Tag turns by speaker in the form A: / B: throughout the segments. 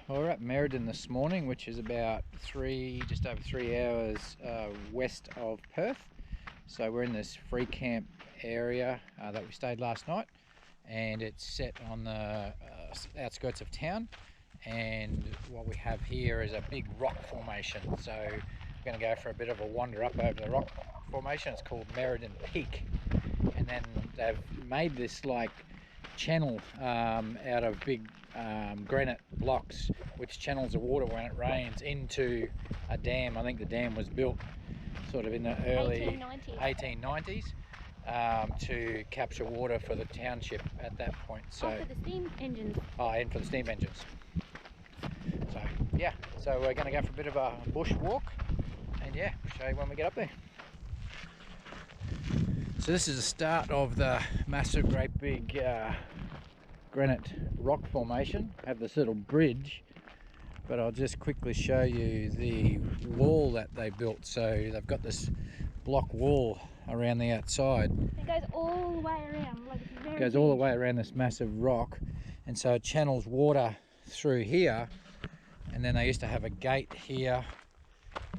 A: Well, we're at Meriden this morning, which is about just over 3 hours west of Perth. So we're in this free camp area that we stayed last night, and it's set on the outskirts of town. And what we have here is a big rock formation. So we're going to go for a bit of a wander up over the rock formation. It's called Meriden Peak, and then they've made this like channel out of big granite blocks, which channels the water when it rains into a dam. I think the dam was built sort of in the early 1890s to capture water for the township at that point. So
B: for the steam engines.
A: And for the steam engines. So yeah, so we're going to go for a bit of a bush walk, and yeah, we'll show you when we get up there. So this is the start of the massive, great big granite rock formation. I have this little bridge, but I'll just quickly show you the wall that they built. So they've got this block wall around the outside.
B: It goes all the way around, like it's very
A: It goes all the way around this massive rock, and so it channels water through here. And then they used to have a gate here,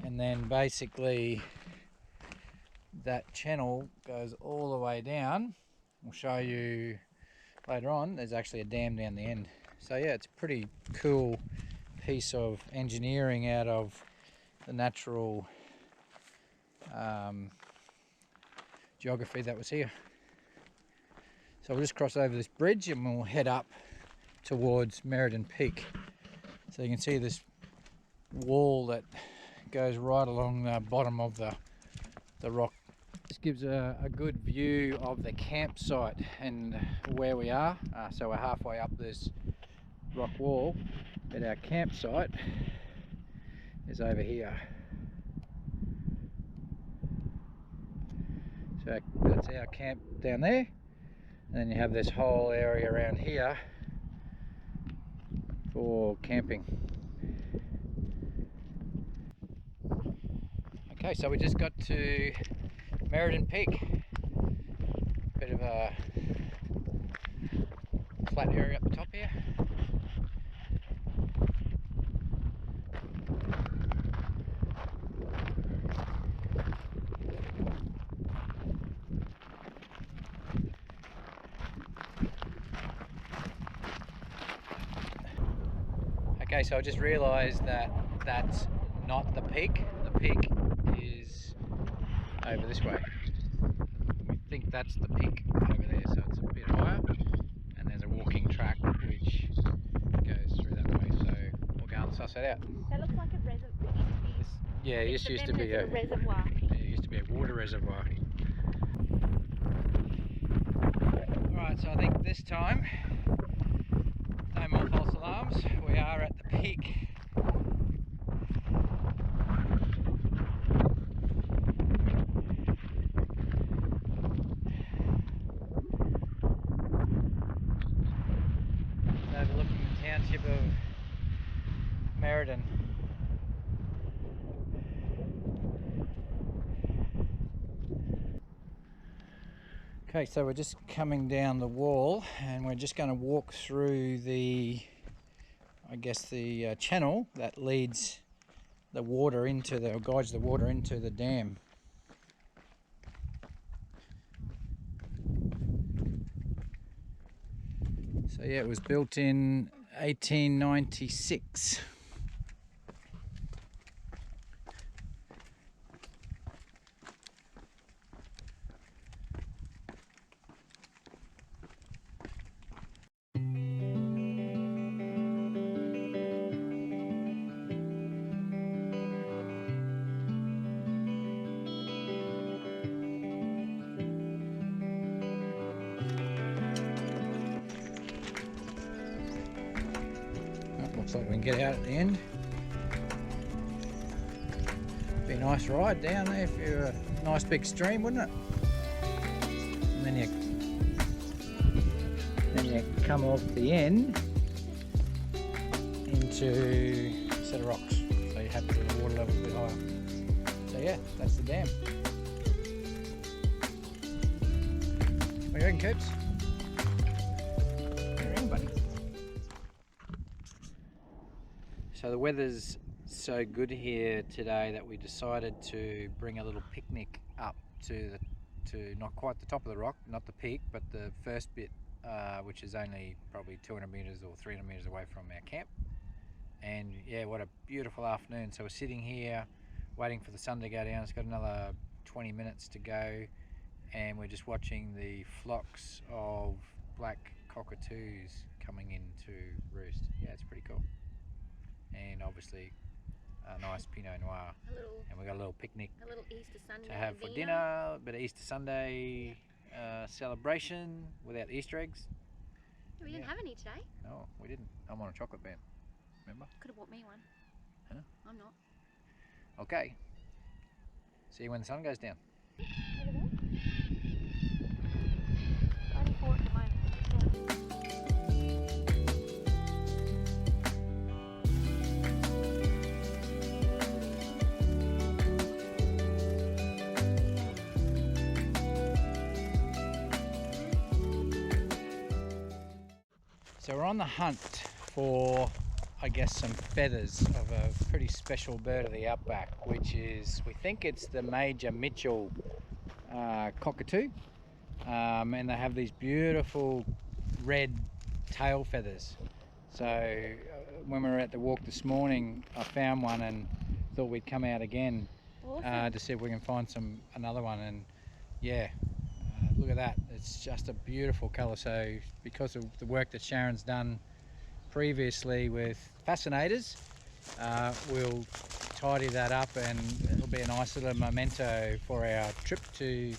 A: and then basically that channel goes all the way down. We'll show you later on. There's actually a dam down the end. So yeah, it's a pretty cool piece of engineering out of the natural geography that was here. So we'll just cross over this bridge and we'll head up towards Meriden Peak. So you can see this wall that goes right along the bottom of the rock. This gives a good view of the campsite and where we are. So we're halfway up this rock wall, but our campsite is over here. So that's our camp down there, and then you have this whole area around here for camping. Okay, so we just got to Meriden Peak. Bit of a flat area up the top here. Okay, so I just realised that that's not the peak. The peak is over this way. We think that's the peak over there, so it's a bit higher, and there's a walking track which goes through that way, so we'll go and suss it out.
B: That looks like a reservoir.
A: Yeah, it used to be a
B: reservoir.
A: Yeah, it used to be a water reservoir. Alright, so I think this time, no more false alarms. We are at the peak. Overlooking the township of Meriden. Okay, so we're just coming down the wall, and we're just going to walk through the, I guess, the channel that leads the water into the, or guides the water into the dam. So yeah, it was built in 1896. Looks like we can get out at the end. Be a nice ride down there if you're a nice big stream, wouldn't it? And then you come off the end into a set of rocks. So you're happy with the water level a bit higher. So yeah, that's the dam. What do you reckon, Coops? What do you reckon, buddy? So the weather's so good here today that we decided to bring a little picnic up to not quite the top of the rock, not the peak, but the first bit, which is only probably 200 metres or 300 metres away from our camp. And yeah, what a beautiful afternoon. So we're sitting here waiting for the sun to go down. It's got another 20 minutes to go, and we're just watching the flocks of black cockatoos coming in to roost. Yeah, it's pretty cool. And obviously a nice Pinot Noir. And we got a little picnic
B: Easter Sunday
A: to have for dinner, a bit of Easter Sunday celebration without Easter eggs.
B: We didn't have any today.
A: No, we didn't. I'm on a chocolate ban, remember?
B: Could have bought me one.
A: Huh?
B: I'm not.
A: Okay. See you when the sun goes down.
B: Only 4 at the moment.
A: So we're on the hunt for, I guess, some feathers of a pretty special bird of the outback, which is, we think it's the major Mitchell cockatoo, and they have these beautiful red tail feathers. So when we were at the walk this morning, I found one and thought we'd come out again to see if we can find another one. And yeah, look at that, it's just a beautiful colour. So because of the work that Sharon's done previously with fascinators, we'll tidy that up and it'll be a nice little memento for our trip to the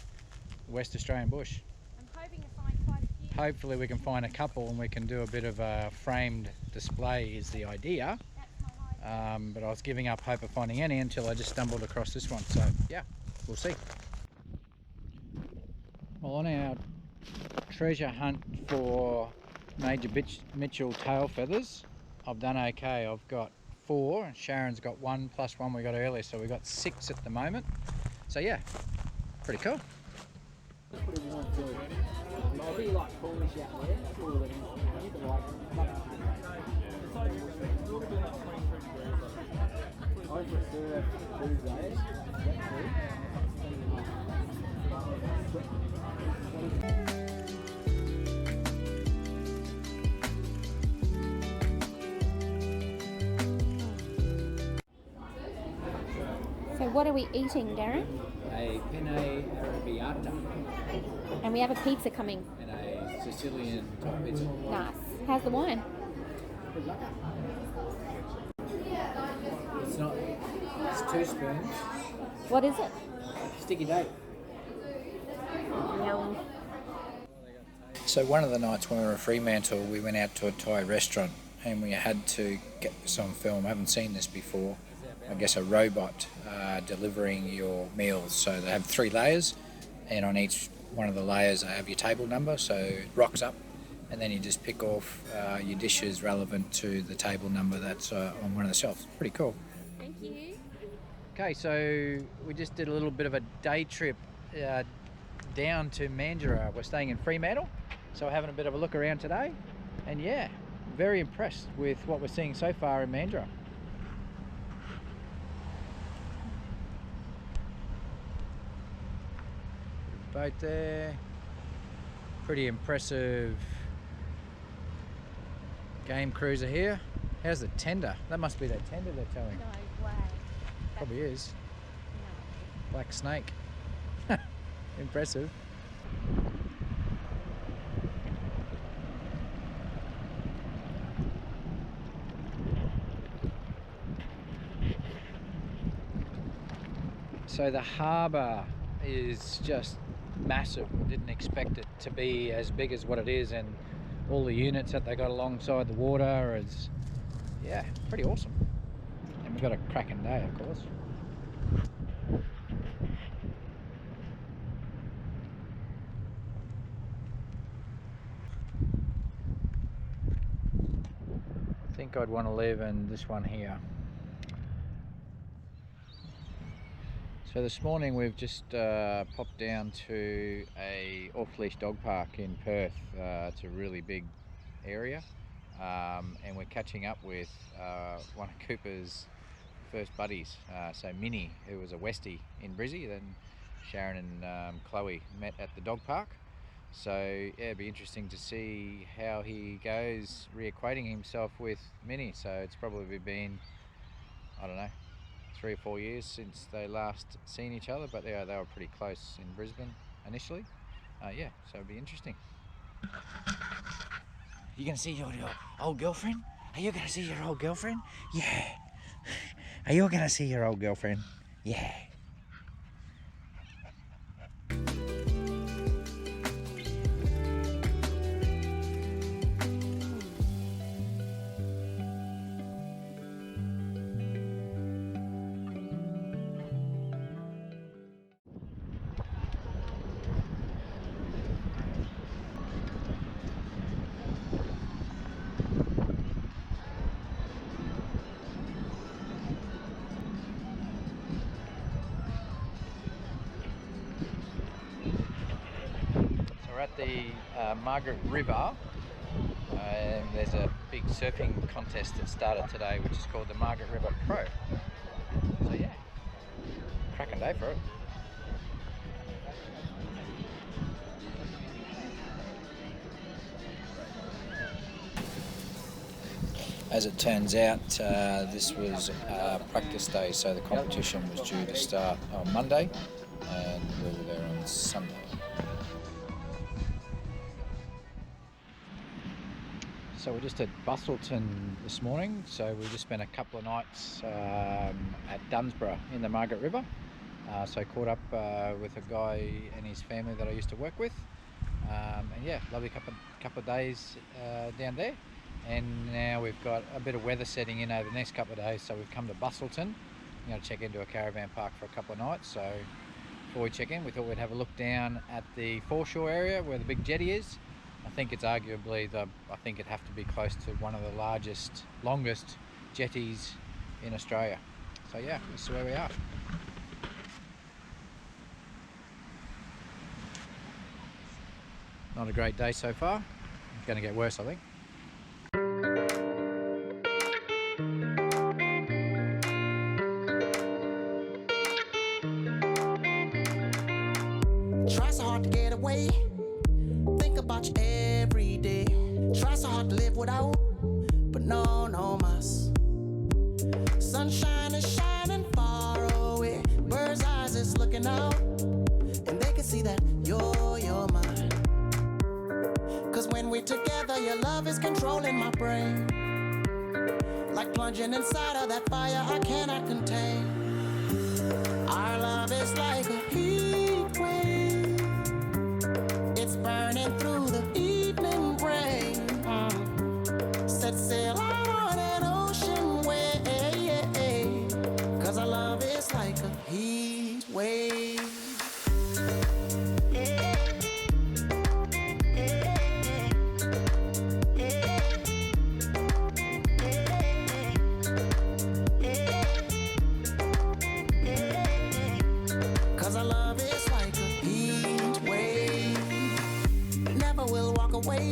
A: West Australian bush.
B: I'm hoping to find quite a few.
A: Hopefully we can find a couple and we can do a bit of a framed display is the idea.
B: That's my idea.
A: But I was giving up hope of finding any until I just stumbled across this one. So yeah, we'll see. Well, on our treasure hunt for major Mitchell tail feathers, I've done okay. I've got 4 and Sharon's got 1 plus 1 we got earlier, so we've got 6 at the moment. So yeah, pretty cool.
B: So what are we eating, Darren?
A: A penne arrabbiata
B: And we have a pizza coming.
A: and a Sicilian top pizza.
B: Nice. How's the wine?
A: It's not, it's 2 spoons.
B: What is it?
A: Sticky date.
B: Yum.
A: So one of the nights when we were at Fremantle, we went out to a Thai restaurant and we had to get this on film. I haven't seen this before. I guess a robot delivering your meals. So they have 3 layers, and on each one of the layers they have your table number, so it rocks up, and then you just pick off your dishes relevant to the table number that's on one of the shelves. Pretty cool.
B: Thank you.
A: Okay, so we just did a little bit of a day trip down to Mandurah. We're staying in Fremantle, so we're having a bit of a look around today, and yeah, very impressed with what we're seeing so far in Mandurah. Boat there, pretty impressive game cruiser here. How's the tender? That must be that tender they're towing.
B: No way.
A: Probably is.
B: No.
A: Black snake. Impressive. So the harbour is just massive. I didn't expect it to be as big as what it is, and all the units that they got alongside the water is, yeah, pretty awesome. And we've got a cracking day, of course. I think I'd want to live in this one here. So this morning we've just popped down to a off-leash dog park in Perth. It's a really big area, and we're catching up with one of Cooper's first buddies, so Minnie, who was a Westie in Brizzy. Then Sharon and Chloe met at the dog park. So yeah, it'd be interesting to see how he goes reacquainting himself with Minnie. So it's probably been, I don't know, 3 or 4 years since they last seen each other, but they were pretty close in Brisbane initially. Yeah, so it'd be interesting. You gonna see your old girlfriend? Are you gonna see your old girlfriend? Yeah. Are you gonna see your old girlfriend? Yeah. So we're at the Margaret River. There's a big surfing contest that started today, which is called the Margaret River Pro. So yeah, cracking day for it. As it turns out, this was practice day, so the competition was due to start on Monday, and we were there on Sunday. So we're just at Bustleton this morning. So we just spent a couple of nights at Dunsborough in the Margaret River. So caught up with a guy and his family that I used to work with. And yeah, lovely couple of days down there. And now we've got a bit of weather setting in over the next couple of days. So we've come to Bustleton. I'm going to check into a caravan park for a couple of nights. So before we check in, we thought we'd have a look down at the foreshore area where the big jetty is. I think it's arguably I think it'd have to be close to one of the longest jetties in Australia. So yeah, this is where we are. Not a great day so far. It's going to get worse, I think.
C: Try so hard to get away. Think about you every day. Try so hard to live without, but no mas. Sunshine is shining far away. Bird's eyes is looking out, and they can see that you're mine. Cause when we're together, your love is controlling my brain. Like plunging inside of that fire I cannot contain. Our love is like a heat wave. It's burning through the evening rain. Set sail out on an ocean wave. Cause our love is like a heat wave. Cause our love is like a heat wave. Never will walk away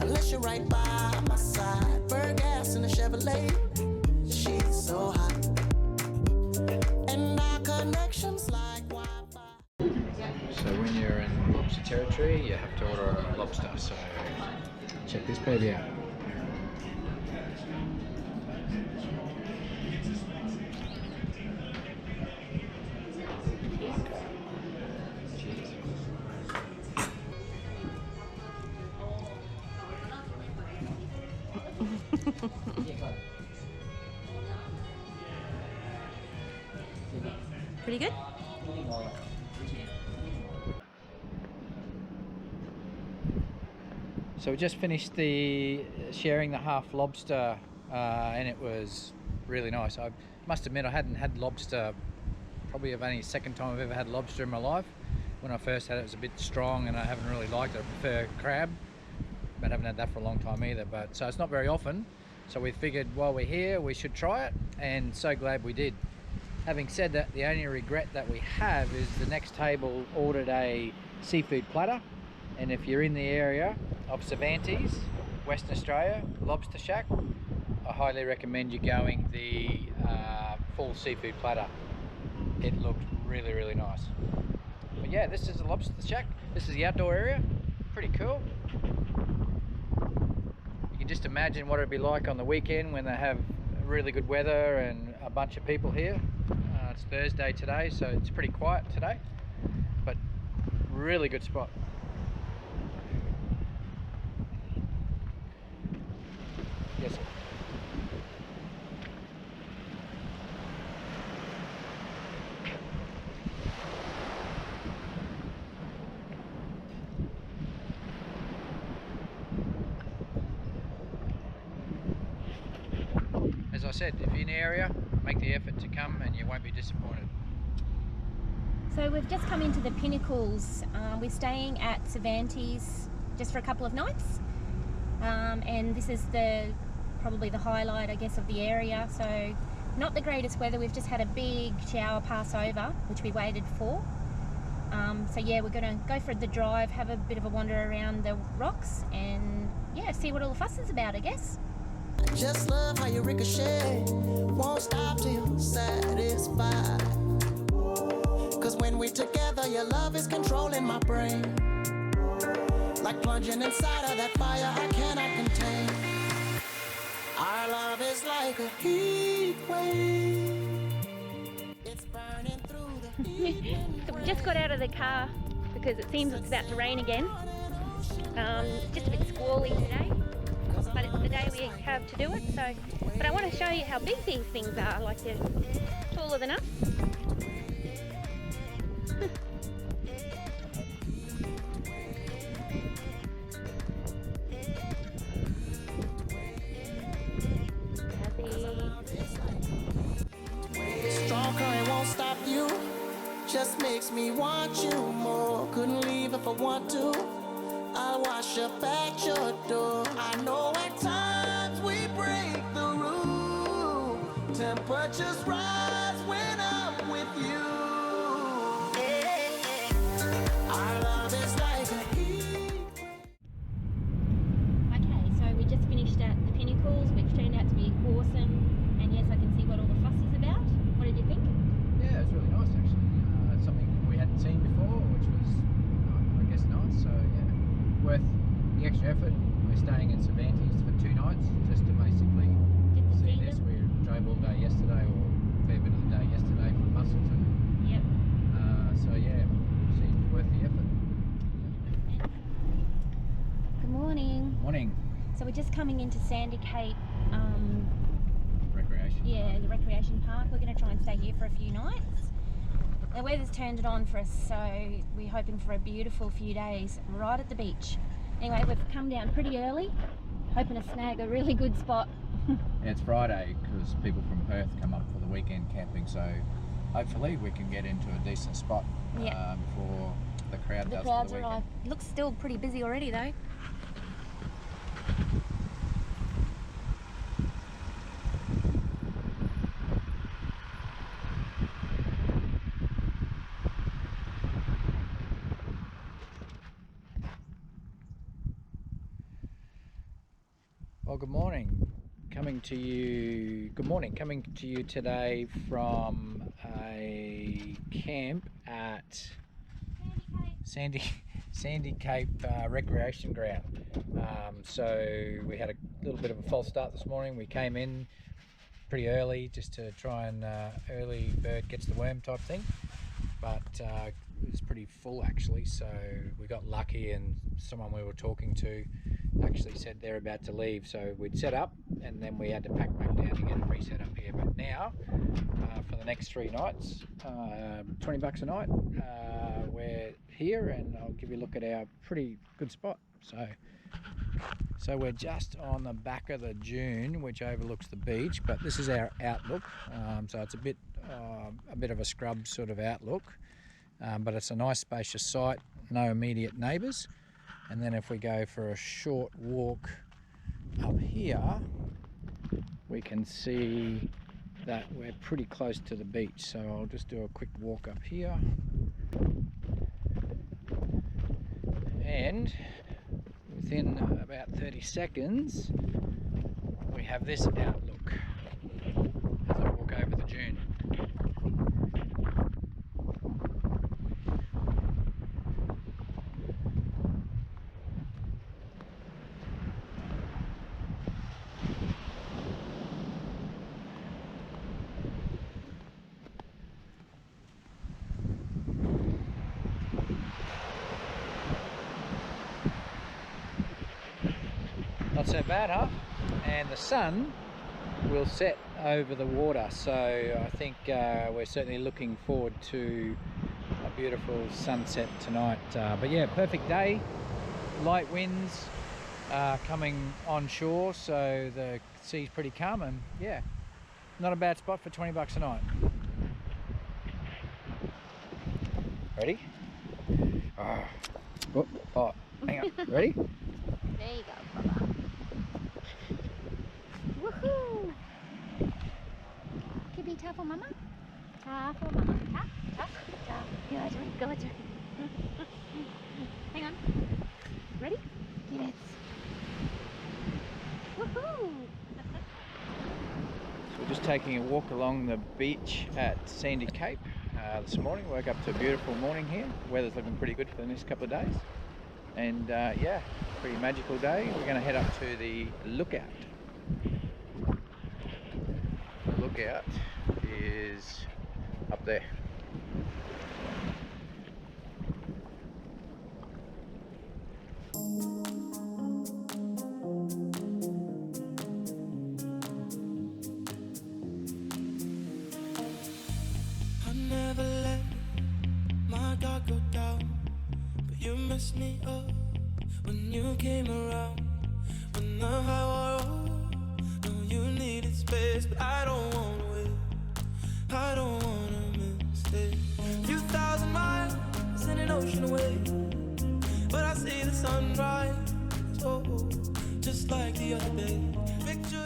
C: unless you're right by my side. Burn gas in a Chevrolet. She's so hot. And our connection's like Wi-Fi.
A: So when you're in lobster territory, you have to order a lobster. So check this baby out.
B: Pretty good?
A: So we just finished sharing the half lobster, and it was really nice. I must admit I hadn't had lobster, probably only the second time I've ever had lobster in my life. When I first had it, it was a bit strong and I haven't really liked it. I prefer crab, but I haven't had that for a long time either. But so it's not very often. So we figured while we're here, we should try it, and so glad we did. Having said that, the only regret that we have is the next table ordered a seafood platter, and if you're in the area of Cervantes, Western Australia, Lobster Shack, I highly recommend you going the full seafood platter. It looked really, really nice. But yeah, this is the Lobster Shack. This is the outdoor area. Pretty cool. You can just imagine what it'd be like on the weekend when they have really good weather and a bunch of people here. It's Thursday today, so it's pretty quiet today, but really good spot. Yes, sir. As I said, if you're in the area, make the effort to come and you won't be disappointed.
B: So we've just come into the Pinnacles. We're staying at Cervantes just for a couple of nights. And this is probably the highlight, I guess, of the area. So not the greatest weather. We've just had a big shower pass over, which we waited for. So yeah, we're going to go for the drive, have a bit of a wander around the rocks, and yeah, see what all the fuss is about, I guess.
C: Just love how you ricochet. Won't stop till you're satisfied. Cause when we're together, your love is controlling my brain. Like plunging inside of that fire I cannot contain. Our love is like a heat wave. It's burning through the heat.
B: So we just got out of the car because it seems it's about to rain again. Just a bit squally today, but it's the day we have to do it. So, but I want to show you how big these things are. Like they're taller than us.
C: Strong current won't stop you. Just makes me want you more. Couldn't leave if I want to. I'll wash up at your door. I know at times we break the rule. Temperatures rise when I'm with you. Our love is like a heat.
B: Okay, so we just finished at the Pinnacles, which turned out to be awesome. And yes, I can see what all the fuss is about. What did you think?
A: Yeah, it's really nice actually. Something we hadn't seen before, which was, I guess, nice. So yeah, worth the extra effort. We're staying in Cervantes for 2 nights, just to basically
B: Just to
A: see
B: see
A: this.
B: them?
A: We drove all day yesterday, or a fair bit of the day yesterday from Busselton.
B: Yep.
A: So yeah, seemed worth the effort.
B: Good morning.
A: Morning.
B: So we're just coming into Sandy Cape,
A: Recreation.
B: yeah, the recreation park. We're going to try and stay here for a few nights. The weather's turned it on for us, so we're hoping for a beautiful few days right at the beach. Anyway, we've come down pretty early, hoping to snag a really good spot.
A: Yeah, it's Friday because people from Perth come up for the weekend camping, so hopefully we can get into a decent spot
B: Yeah.
A: before the crowd
B: The
A: does
B: crowds
A: for the
B: arrive.
A: weekend.
B: Looks still pretty busy already though.
A: Well, good morning. Coming to you today from a camp at Sandy Cape Recreation Ground. So we had a little bit of a false start this morning. We came in pretty early just to try and early bird gets the worm type thing, but it was pretty full actually, so we got lucky, and someone we were talking to actually said they're about to leave, so we'd set up and then we had to pack back down again and reset up here. But now for the next 3 nights, $20 a night, we're here, and I'll give you a look at our pretty good spot. So we're just on the back of the dune which overlooks the beach, but this is our outlook. So it's a bit of a scrub sort of outlook, but it's a nice spacious site, no immediate neighbours. And then if we go for a short walk up here, we can see that we're pretty close to the beach. So I'll just do a quick walk up here. And within about 30 seconds, we have this outlook as I walk over the dune. Not so bad, huh? And the sun will set over the water, so I think we're certainly looking forward to a beautiful sunset tonight. But yeah, perfect day, light winds coming on shore, so the sea's pretty calm, and yeah, not a bad spot for 20 bucks a night. Ready? Oh, hang on. Ready?
B: There you go, Bubba. Woohoo! Can be tough for Mama? Tough for Mama. Tough, tough, tough. Good one, good one. Hang on. Ready? Get it. Woohoo!
A: So we're just taking a walk along the beach at Sandy Cape this morning. Woke up to a beautiful morning here. Weather's looking pretty good for the next couple of days. And yeah, pretty magical day. We're going to head up to the lookout. The lookout is up there.
C: I never let my guard go down, but you messed me up when you came around. When the high wore off, know you needed space, but I don't wanna wait. I don't wanna miss it. Few thousand miles in an ocean away, but I see the sunrise. Oh, just like the other day. Picture